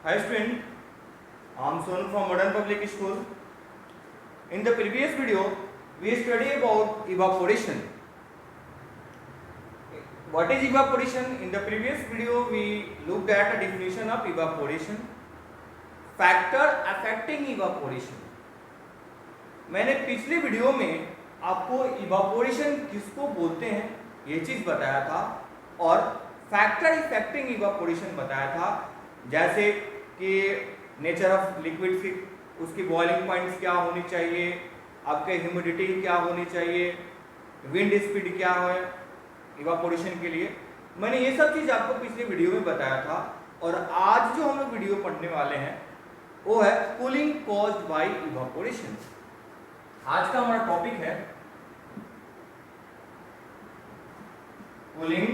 Hi student, I am Sonu from Modern Public School. In the previous video, we studied about evaporation. What is evaporation? In the previous video, we looked at a definition of evaporation, factor affecting evaporation. मैंने पिछले video में आपको evaporation किसको बोलते हैं ये चीज़ बताया था और फैक्टर इफेक्टिंग इवापोरेशन बताया था, जैसे कि नेचर ऑफ लिक्विड की उसकी बॉइलिंग पॉइंट्स क्या होनी चाहिए, आपके ह्यूमिडिटी क्या होनी चाहिए, विंड स्पीड क्या है इवापोरेशन के लिए। मैंने ये सब चीज़ आपको पिछले वीडियो में बताया था और आज जो हम लोग वीडियो पढ़ने वाले हैं वो है कूलिंग कॉज्ड बाय इवापोरेशन। आज का हमारा टॉपिक है cooling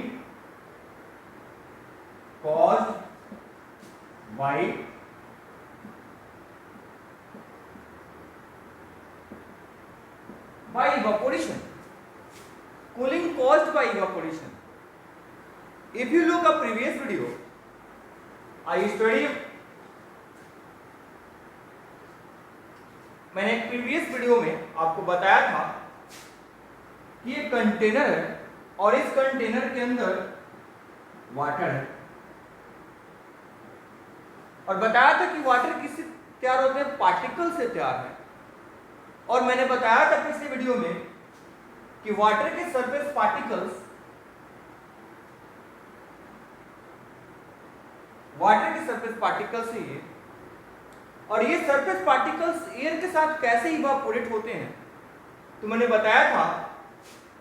caused by evaporation. Cooling caused by evaporation. If you look at previous video, I studied. मैंने एक प्रीवियस वीडियो में आपको बताया था कि एक कंटेनर है और इस कंटेनर के अंदर वाटर है और बताया था कि वाटर किससे तैयार होते हैं, पार्टिकल से तैयार है। और मैंने बताया था पिछले वीडियो में कि वाटर के सरफेस पार्टिकल्स है ये, और ये सरफेस पार्टिकल्स एयर के साथ कैसे इवापोरेट होते हैं। तो मैंने बताया था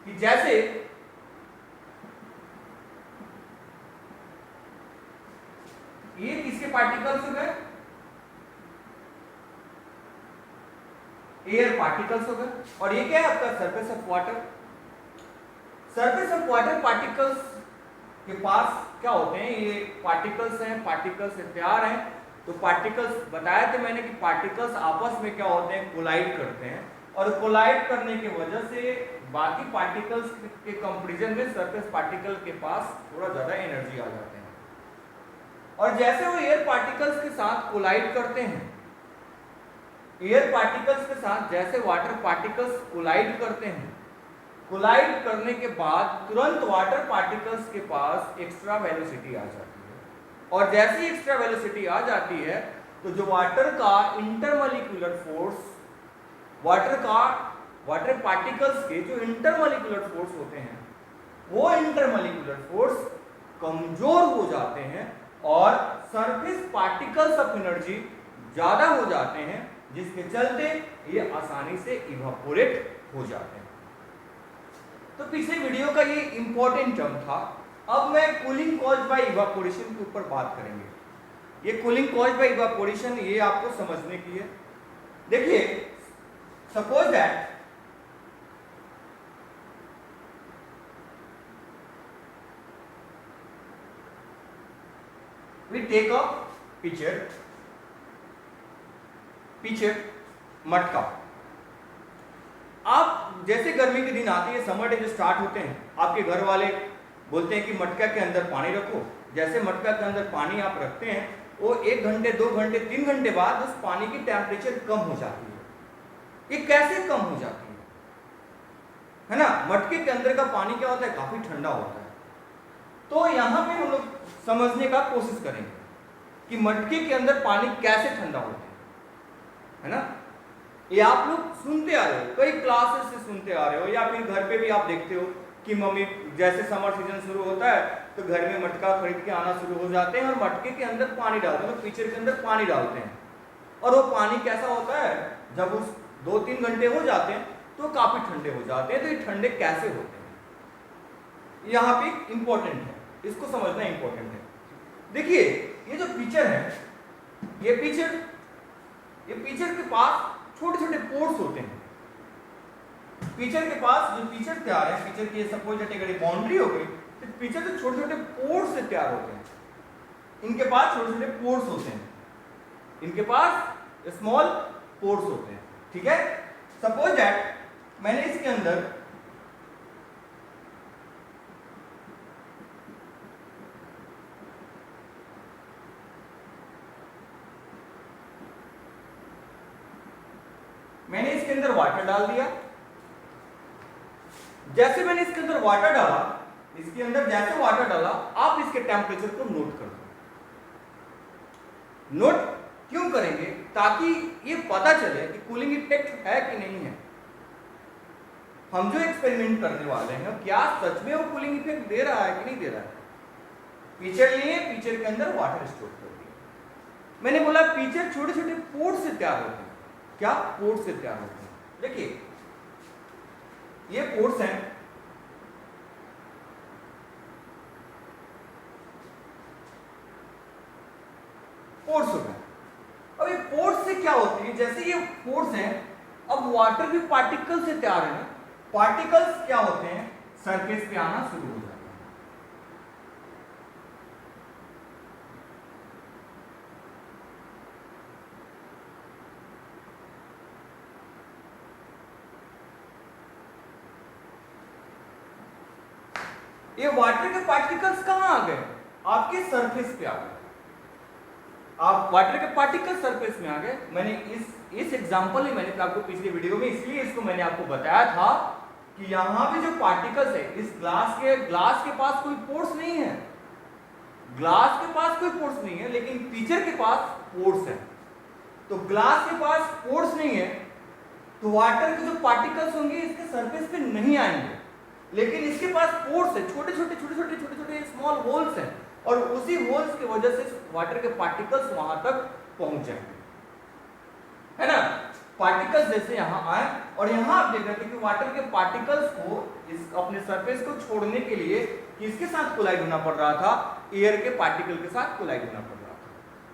कि जैसे ये किसके पार्टिकल्स हो गए, एयर पार्टिकल्स हो गए, और ये क्या है आपका surface of water. Surface of water particles के पास क्या होते हैं, ये पार्टिकल्स हैं, पार्टिकल्स से तैयार हैं। तो पार्टिकल्स बताया था मैंने कि पार्टिकल्स आपस में क्या होते हैं, कोलाइड करते हैं, और कोलाइड करने की वजह से बाकी पार्टिकल्स के कंपैरिजन में सरफेस पार्टिकल के पास थोड़ा ज्यादा एनर्जी आ जाते हैं। और जैसे वो एयर पार्टिकल्स के साथ कोलाइड करते हैं, एयर पार्टिकल्स के साथ जैसे वाटर पार्टिकल्स कोलाइड करते हैं, कोलाइड करने के बाद तुरंत वाटर पार्टिकल्स के पास एक्स्ट्रा वेलोसिटी आ जाती है, और जैसी एक्स्ट्रा वेलोसिटी आ जाती है तो जो वाटर का इंटरमोलिक्यूलर फोर्स, वाटर पार्टिकल्स के जो इंटरमोलिक्यूलर फोर्स होते हैं वो इंटरमोलिक्यूलर फोर्स कमजोर हो जाते हैं और सरफेस पार्टिकल्स ऑफ एनर्जी ज्यादा हो जाते हैं, जिसके चलते ये आसानी से इवापोरेट हो जाते हैं। तो पिछले वीडियो का ये इंपॉर्टेंट टर्म था। अब मैं कूलिंग कॉज्ड बाय इवापोरेशन के ऊपर बात करेंगे। ये कूलिंग कॉज्ड बाय इवापोरेशन ये आपको समझने की है। देखिए, suppose that we take a picture matka. आप जैसे गर्मी के दिन आते हैं, समर डे स्टार्ट होते हैं, आपके घर वाले बोलते हैं कि मटका के अंदर पानी रखो। जैसे मटका के अंदर पानी आप रखते हैं, वो 1 घंटे 2 घंटे 3 घंटे बाद उस पानी की टेम्परेचर कम हो जाती है। ये कैसे कम हो जाती है ना? मटके के अंदर का पानी क्या होता है, काफी ठंडा होता है। तो यहां पे हम लोग समझने का कोशिश करेंगे कि मटके के अंदर पानी कैसे ठंडा होता है ना? ये आप लोग सुनते आ रहे हो, कई क्लासेस से सुनते आ रहे हो, या फिर घर पे भी आप देखते हो कि मम्मी जैसे समर सीजन शुरू होता है तो घर में मटका खरीद के आना शुरू हो जाते हैं और मटके के अंदर पानी डालते हैं, तो पिक्चर के अंदर पानी डालते हैं। और वो पानी कैसा होता है, जब उस 2-3 घंटे हो जाते हैं तो काफी ठंडे हो जाते हैं। तो ये ठंडे कैसे होते हैं, यहाँ पे इंपॉर्टेंट है, इसको समझना इंपॉर्टेंट है। देखिए, ये जो पिक्चर है, ये पिक्चर के पास छोटे छोटे पोर्स होते हैं। पिक्चर के पास जो पिक्चर तैयार है, पिक्चर की सपोज कैटेगरी बाउंड्री हो गई, तो पिक्चर के छोटे छोटे पोर्स से तैयार होते हैं। इनके पास छोटे छोटे पोर्स होते हैं, इनके पास स्मॉल पोर्स होते हैं। ठीक है, सपोज दैट मैंने इसके अंदर इसके अंदर वाटर डाल दिया। जैसे मैंने इसके अंदर वाटर डाला, इसके अंदर जैसे वाटर डाला, आप इसके टेम्परेचर को नोट कर दो। नोट क्यों करेंगे? ताकि ये पता चले कि कूलिंग इफेक्ट है कि नहीं है। हम जो एक्सपेरिमेंट करने वाले हैं क्या सच में वो कूलिंग इफेक्ट दे रहा है कि नहीं दे रहा है। पीचर लिए, पीचर के अंदर वाटर स्टोर कर दिया। मैंने बोला पीचर छोटे छोटे पोर्ट से तैयार होते हैं। क्या? पोर्ट से तैयार होते हैं। देखिए ये पोर्ट्स हैं, पोर्ट्स हो गए। अब ये पोर्ट्स से क्या होती है? जैसे ये पोर्ट्स हैं, अब वाटर भी पार्टिकल से तैयार है ना। पार्टिकल्स क्या होते हैं? सरफेस पे आना शुरू हो जाते हैं। ये वाटर के पार्टिकल्स कहां आ गए? आपके सरफेस पे आ गए। आप वाटर के पार्टिकल सरफेस में आ गए। मैंने इस एग्जांपल में मैंने आपको पिछले वीडियो में इसलिए इसको मैंने आपको बताया था कि यहां पे जो पार्टिकल्स है, इस ग्लास के पास कोई पोर्स नहीं है। ग्लास के पास कोई पोर्स नहीं है, लेकिन पीचर के पास पोर्स है। तो ग्लास के पास पोर्स नहीं है, तो वाटर के जो पार्टिकल्स होंगे इसके सरफेस पे नहीं आएंगे। लेकिन इसके पास पोर्स है, छोटे छोटे स्मॉल होल्स हैं, और उसी होल्स की वजह से वाटर के पार्टिकल्स वहां तक पहुंच जाएंगे, है ना। पार्टिकल्स जैसे यहां आए, और यहां आप देख रहे थे कि वाटर के पार्टिकल्स को इस अपने सरफेस को छोड़ने के लिए किसके साथ कोलाइड होना पड़ रहा था? एयर के पार्टिकल के साथ कोलाइड होना पड़ रहा था।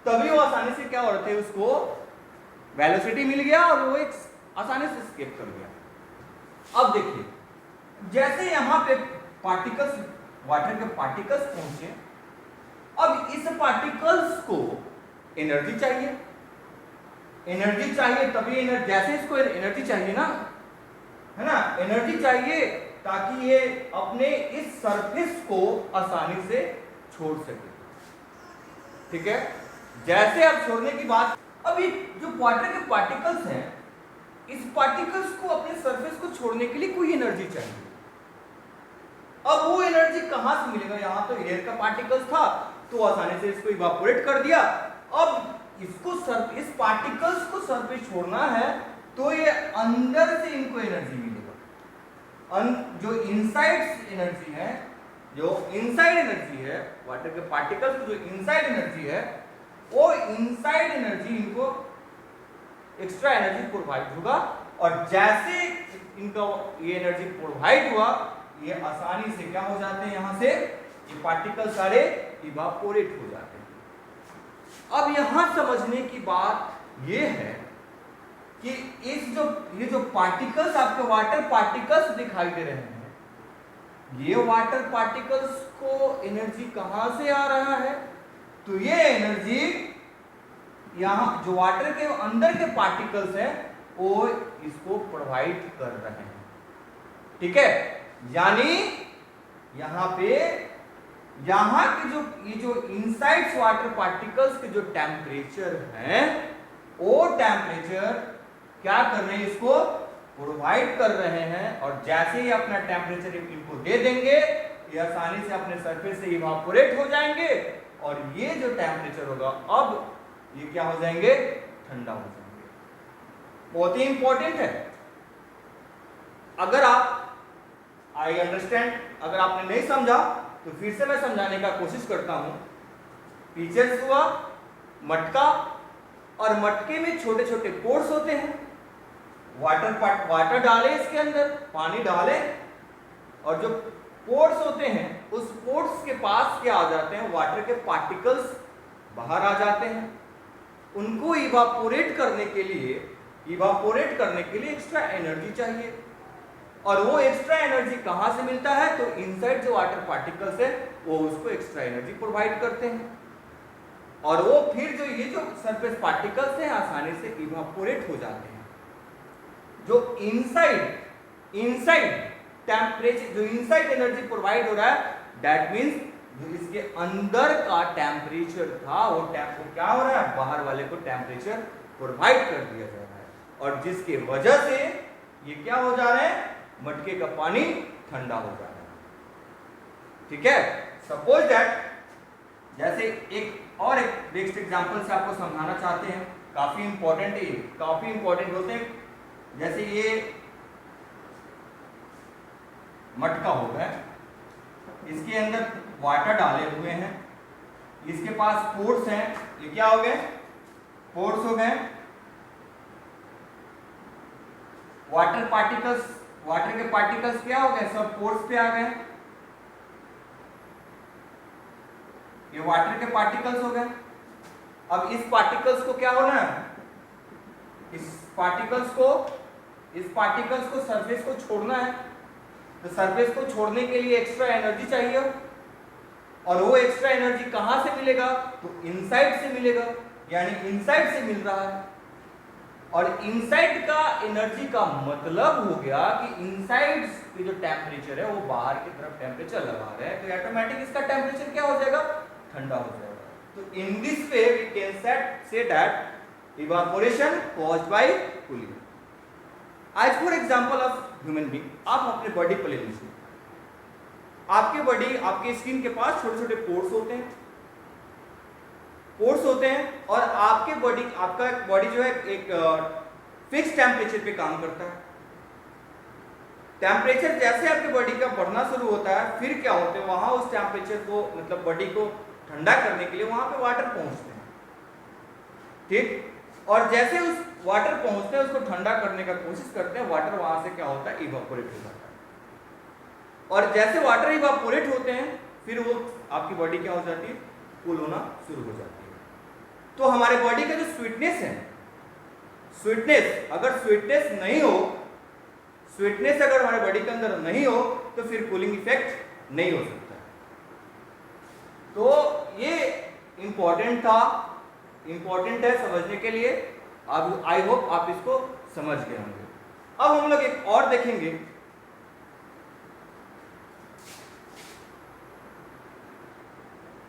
तभी वो आसानी से क्या हो रहे थे, उसको वेलोसिटी मिल गया और वो एक आसानी से एस्केप कर गया। अब देखिए, जैसे यहां पे पार्टिकल्स, वाटर के पार्टिकल्स पहुंचे, अब इस पार्टिकल्स को एनर्जी चाहिए। एनर्जी चाहिए तभी जैसे इसको एनर्जी चाहिए ना, है ना, एनर्जी चाहिए ताकि ये अपने इस सरफेस को आसानी से छोड़ सके। ठीक है, जैसे अब छोड़ने की बात, अब ये जो वाटर के पार्टिकल्स हैं, इस पार्टिकल्स को अपने सरफेस को छोड़ने के लिए कोई एनर्जी चाहिए। अब वो एनर्जी कहां से मिलेगा? यहां तो एयर का पार्टिकल्स था, तो आसानी से इसको इवापोरेट कर दिया। अब इसको इस पार्टिकल्स को सरफेस छोड़ना है, तो ये अंदर से इनको एनर्जी मिलेगा। जो इनसाइड एनर्जी है, जो इनसाइड एनर्जी है, वाटर के पार्टिकल्स की जो इनसाइड एनर्जी है, वो इनसाइड एनर्जी इनको एक्स्ट्रा एनर्जी प्रोवाइड होगा। और जैसे इनका ये एनर्जी प्रोवाइड हुआ, ये आसानी से क्या हो जाते हैं, यहां से ये पार्टिकल सारे इवापोरेट हो जाते हैं। अब यहां समझने की बात ये है कि ये जो पार्टिकल्स आपके वाटर पार्टिकल्स दिखाई दे रहे हैं, ये वाटर पार्टिकल्स को एनर्जी कहां से आ रहा है? तो ये एनर्जी यहां जो वाटर के अंदर के पार्टिकल्स हैं, वो इसको प्रोवाइड कर रहे हैं। ठीक है, यानी यहां पे यहां के ये जो इनसाइड वाटर पार्टिकल्स के जो टेम्परेचर हैं, वो टेम्परेचर क्या कर रहे हैं? इसको प्रोवाइड कर रहे हैं। और जैसे ही अपना टेम्परेचर इनको दे देंगे, ये आसानी से अपने सरफेस से इवापोरेट हो जाएंगे, और ये जो टेम्परेचर होगा, अब ये क्या हो जाएंगे? ठंडा हो जाएंगे। बहुत ही इंपॉर्टेंट है। अगर आप आई अंडरस्टैंड, अगर आपने नहीं समझा तो फिर से मैं समझाने का कोशिश करता हूं। पीचर्स हुआ, मटका, और मटके में छोटे छोटे पोर्स होते हैं। वाटर डाले, इसके अंदर पानी डाले, और जो पोर्स होते हैं, उस पोर्स के पास क्या आ जाते हैं? वाटर के पार्टिकल्स बाहर आ जाते हैं। उनको इवापोरेट करने के लिए एक्स्ट्रा एनर्जी चाहिए। और वो एक्स्ट्रा एनर्जी कहां से मिलता है? तो इनसाइड जो वाटर पार्टिकल्स है, वो उसको एक्स्ट्रा एनर्जी प्रोवाइड करते हैं, और वो फिर ये जो सरफेस पार्टिकल्स हैं, आसानी से इवापोरेट हो जाते हैं। जो इनसाइड टेम्परेचर, जो इनसाइड एनर्जी प्रोवाइड हो रहा है, दैट मीन्स जो इसके अंदर का टेम्परेचर था, वो क्या हो रहा है? बाहर वाले को टेम्परेचर प्रोवाइड कर दिया जा रहा है। और जिसके वजह से ये क्या हो जा रहे हैं, मटके का पानी ठंडा हो जा रहा है। ठीक है, सपोज दैट, जैसे एक नेक्स्ट एग्जांपल से आपको समझाना चाहते हैं, काफी इंपॉर्टेंट है, काफी इंपॉर्टेंट होते हैं। जैसे ये मटका हो गया, इसके अंदर वाटर डाले हुए हैं, इसके पास पोर्स हैं, ये क्या हो गए, पोर्स हो गए, वाटर के पार्टिकल्स क्या हो गए, सब पोर्स पे आ गए, ये वाटर के पार्टिकल्स हो गए। अब इस पार्टिकल्स को क्या होना है, इस पार्टिकल्स को सरफेस को छोड़ना है। तो सरफेस को छोड़ने के लिए एक्स्ट्रा एनर्जी चाहिए, और वो एक्स्ट्रा एनर्जी कहां से मिलेगा, तो इनसाइड से मिलेगा, यानी इनसाइड से मिल रहा है। और इनसाइड का एनर्जी का मतलब हो गया कि इनसाइड की जो टेम्परेचर है वो बाहर की तरफ टेम्परेचर लगा रहे हैं, तो ऑटोमेटिक इसका टेम्परेचर क्या हो जाएगा, ठंडा हो जाएगा। तो in this way we can say that evaporation caused by cooling. आज for example of human being, आप अपने बॉडी पर ले लीजिए, आपकी बॉडी, आपके स्किन के पास छोटे छोटे पोर्स होते हैं, और आपका बॉडी जो है एक फिक्स टेम्परेचर पे काम करता है। टेम्परेचर जैसे आपके बॉडी का बढ़ना शुरू होता है, फिर क्या होता है, वहां उस टेम्परेचर को, मतलब बॉडी को ठंडा करने के लिए वहां पे वाटर पहुंचते हैं। ठीक, और जैसे उस वाटर पहुंचते हैं, उसको ठंडा करने का कोशिश करते हैं, वाटर वहां से क्या होता है, इवापोरेट हो जाता है। और जैसे वाटर इवापोरेट होते हैं, फिर वो आपकी बॉडी क्या हो जाती है, कूल होना शुरू हो जाती है। तो हमारे बॉडी का जो स्वीटनेस है, अगर स्वीटनेस अगर हमारे बॉडी के अंदर नहीं हो, तो फिर कूलिंग इफेक्ट नहीं हो सकता। तो ये इंपॉर्टेंट है समझने के लिए। अब आई होप आप इसको समझ गए होंगे। अब हम लोग एक और देखेंगे,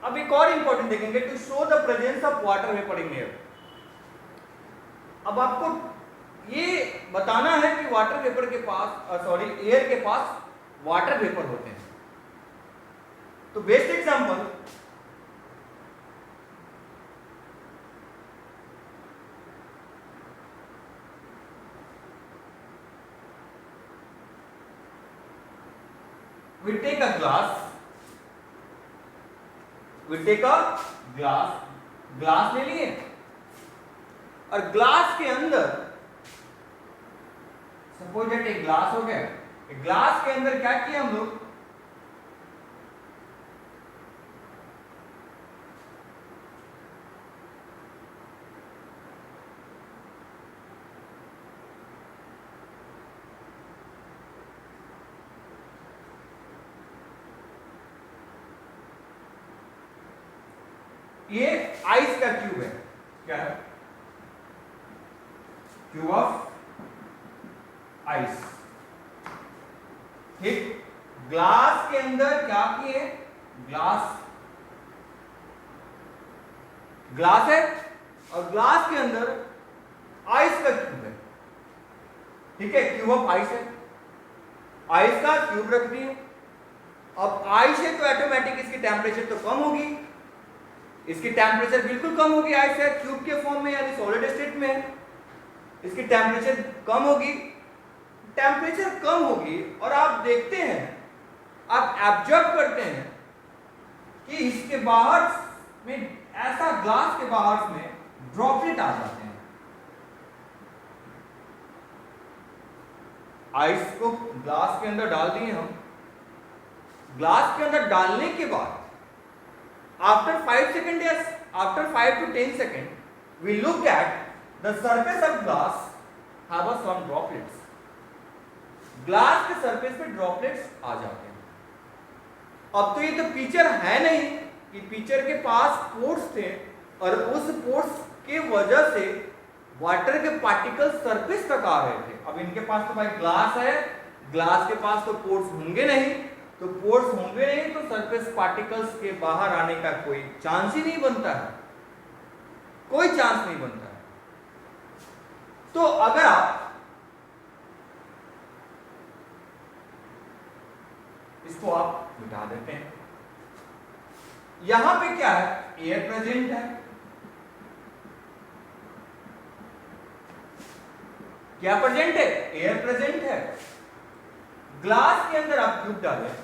अब एक और इंपॉर्टेंट देखेंगे, to show the presence of water vapour in air. अब आपको ये बताना है कि वाटर वेपर के पास, एयर के पास वाटर वेपर होते हैं। तो best example, we take a glass ले लिए, और ग्लास के अंदर सपोज दैट एक ग्लास हो गया, ग्लास के अंदर क्या किया हम लोग, ये आइस का क्यूब है, क्या है, क्यूब ऑफ आइस। ठीक, ग्लास के अंदर क्या किए, ग्लास है, और ग्लास के अंदर आइस का क्यूब है। ठीक है, क्यूब ऑफ आइस है, आइस का क्यूब रख दिए। अब आइस है तो ऑटोमेटिक इसकी टेम्परेचर तो कम होगी, इसकी टेम्परेचर बिल्कुल कम होगी, आइस है क्यूब के फॉर्म में यानी सॉलिड स्टेट में है, इसकी टेम्परेचर कम होगी। टेम्परेचर कम होगी और आप देखते हैं, आप ऑब्जर्व करते हैं कि इसके बाहर में ऐसा, ग्लास के बाहर में ड्रॉपलेट आ जाते हैं। आइस को ग्लास के अंदर डाल दिए हम, ग्लास के अंदर डालने के बाद after 5 seconds, yes, after 5 to 10 seconds, we look at the surface of glass have a some droplets. Glass के सरफेस पे ड्रॉपलेट्स आ जाते हैं। अब तो ये तो पिक्चर है नहीं कि पिक्चर के पास पोर्स थे, और उस पोर्स के वजह से वाटर के पार्टिकल्स सरफेस तक आ रहे थे। अब इनके पास तो भाई ग्लास है, ग्लास के पास तो पोर्स होंगे नहीं, तो पोर्स होंगे नहीं तो सरफेस पार्टिकल्स के बाहर आने का कोई चांस ही नहीं बनता है, कोई चांस नहीं बनता है। तो अगर आप इसको आप मिटा देते हैं, यहां पे क्या है, एयर प्रेजेंट है, क्या प्रेजेंट है, एयर प्रेजेंट है। ग्लास के अंदर आप क्यूब डालें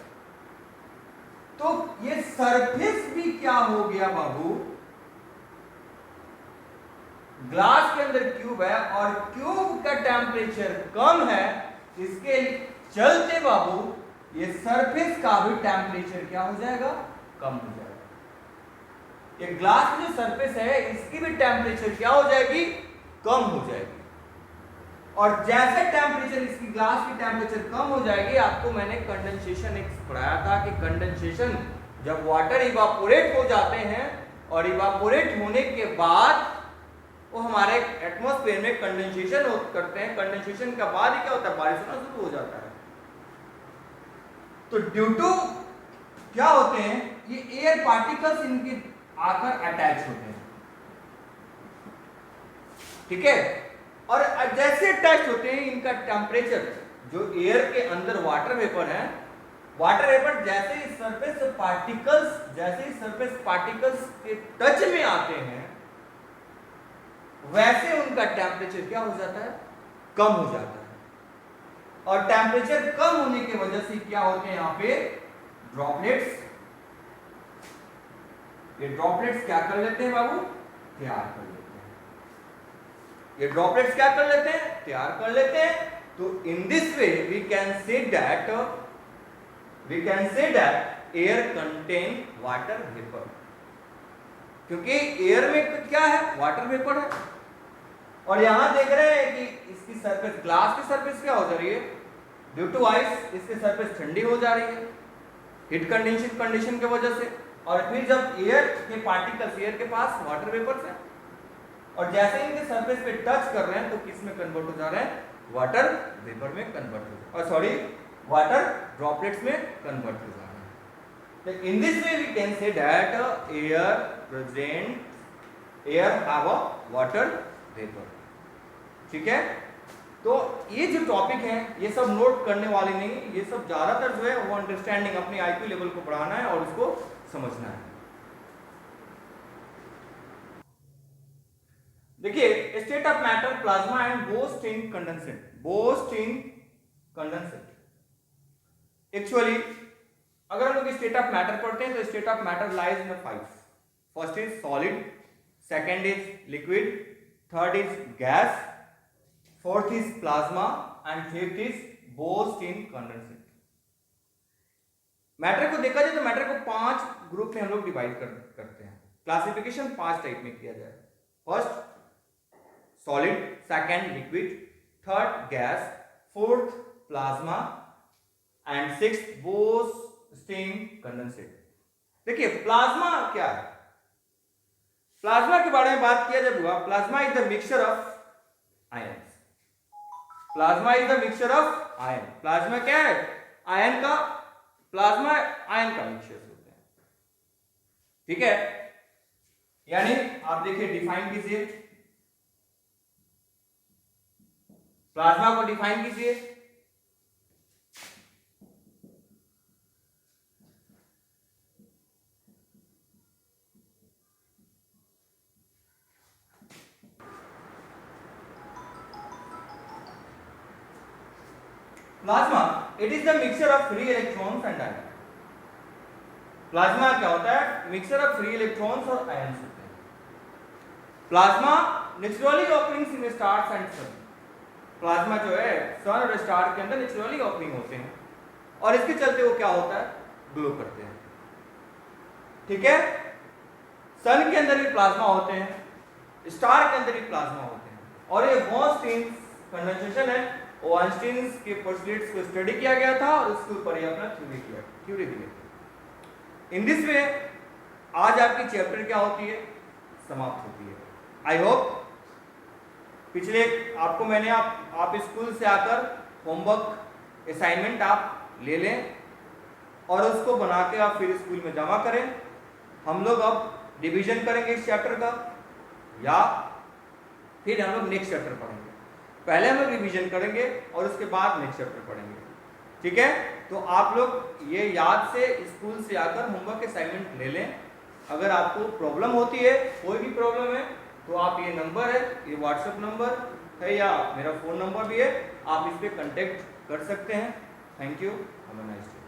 तो ये सरफेस भी क्या हो गया बाबू, ग्लास के अंदर क्यूब है और क्यूब का टेम्परेचर कम है, इसके चलते बाबू ये सरफेस का भी टेम्परेचर क्या हो जाएगा, कम हो जाएगा। ये ग्लास की जो सरफेस है इसकी भी टेम्परेचर क्या हो जाएगी, कम हो जाएगी। और जैसे टेम्परेचर इसकी ग्लास की टेम्परेचर कम हो जाएगी, आपको मैंने कंडेंसेशन एक पढ़ाया था कि कंडेंसेशन जब वाटर इवापोरेट हो जाते हैं और इवापोरेट होने के बाद वो हमारे एटमॉस्फेयर में कंडेंसेशन करते हैं, कंडेंसेशन के बाद ही क्या होता है, बारिश होना शुरू हो जाता है। तो ड्यू टू क्या होते हैं, ये एयर पार्टिकल्स इनके आकर अटैच होते हैं, ठीक है। और जैसे अटैच होते हैं इनका टेम्परेचर, जो एयर के अंदर वाटर वेपर है, वाटर वेपर जैसे ही सरफेस पार्टिकल्स के टच में आते हैं, वैसे उनका टेम्परेचर क्या हो जाता है, कम हो जाता है। और टेम्परेचर कम होने की वजह से क्या होते हैं, यहां पे ड्रॉपलेट्स, ये ड्रॉपलेट्स क्या कर लेते हैं बाबू, तैयार कर लेते हैं। ये ड्रॉपलेट्स क्या कर लेते हैं, तैयार कर लेते हैं। तो in this way we can say that air contain water vapour, क्योंकि एयर में क्या है, वाटर वेपर है। और यहां देख रहे हैं कि इसकी सरफेस, ग्लास की सरफेस क्या हो जा रही है, ड्यू टू आइस इसकी सरफेस ठंडी हो जा रही है हीट कंडीशन की वजह से। और फिर जब एयर के पार्टिकल्स, एयर के पास वाटर वेपर्स हैं, और जैसे इनके सरफेस पे टच कर रहे हैं तो किस में कन्वर्ट हो जा रहे हैं, वाटर वेपर में कन्वर्ट हो, और सॉरी वाटर ड्रॉपलेट्स में कन्वर्ट हो जा रहे हैं। तो in this way we can say that air have a water vapour, ठीक है। तो ये जो टॉपिक है ये सब नोट करने वाले नहीं, ये सब ज्यादातर जो है वो अंडरस्टैंडिंग, अपनी आईक्यू लेवल को बढ़ाना है और उसको समझना है। देखिए, state of matter, plasma and Bose Einstein condensate. Actually अगर हम लोग स्टेट ऑफ मैटर पढ़ते हैं तो state of matter lies in 5। First is solid, second is liquid, third is gas, fourth is plasma and fifth is Bose Einstein condensate. Matter को देखा जाए तो मैटर को 5 ग्रुप में हम लोग डिवाइड करते हैं। क्लासिफिकेशन 5 टाइप में किया जाए। First solid, second liquid, third gas, fourth plasma and sixth Bose Einstein condensate. देखिए प्लाज्मा क्या है, प्लाज्मा के बारे में बात किया जब हुआ, plasma is the mixture of ions. Plasma is the mixture of ion. Plasma क्या है, आयन का, प्लाज्मा आयन का मिक्सचर होते हैं, ठीक है। यानी आप देखिए, डिफाइन कीजिए, प्लाज्मा को डिफाइन कीजिए। Plasma it is the mixture of free electrons and ion. Plasma क्या होता है, मिक्सचर ऑफ फ्री इलेक्ट्रॉन्स और आयंस होते हैं। Plasma naturally openings in stars and sun. Plasma जो है सन और स्टार के अंदर नेचुरली ओपनिंग होते हैं और इसके चलते वो क्या होता है, ग्लो करते हैं, ठीक है। सन के अंदर भी प्लाज्मा होते हैं, स्टार के अंदर भी प्लाज्मा होते हैं। और ये बोस्ट-इन कंडेंसेशन है, आइंस्टीन के पोस्टुलेट्स को स्टडी किया गया था और उसके ऊपर ये अपना थ्योरी दिया। इन दिस वे आज आपकी चैप्टर क्या होती है, समाप्त होती है। आई होप पिछले आपको मैंने आप स्कूल से आकर होमवर्क असाइनमेंट आप ले लें और उसको बना के आप फिर स्कूल में जमा करें। हम लोग अब डिवीजन करेंगे इस चैप्टर का, या फिर हम लोग नेक्स्ट चैप्टर पढ़ेंगे। पहले हम लोग रिवीजन करेंगे और उसके बाद नेक्स्ट चैप्टर पढ़ेंगे, ठीक है। तो आप लोग ये याद से स्कूल से आकर होमवर्क असाइनमेंट ले लें। अगर आपको प्रॉब्लम होती है, कोई भी प्रॉब्लम है, तो आप ये नंबर है, ये व्हाट्सएप नंबर है या मेरा फ़ोन नंबर भी है, आप इस पर कॉन्टेक्ट कर सकते हैं। Thank you, have a nice day.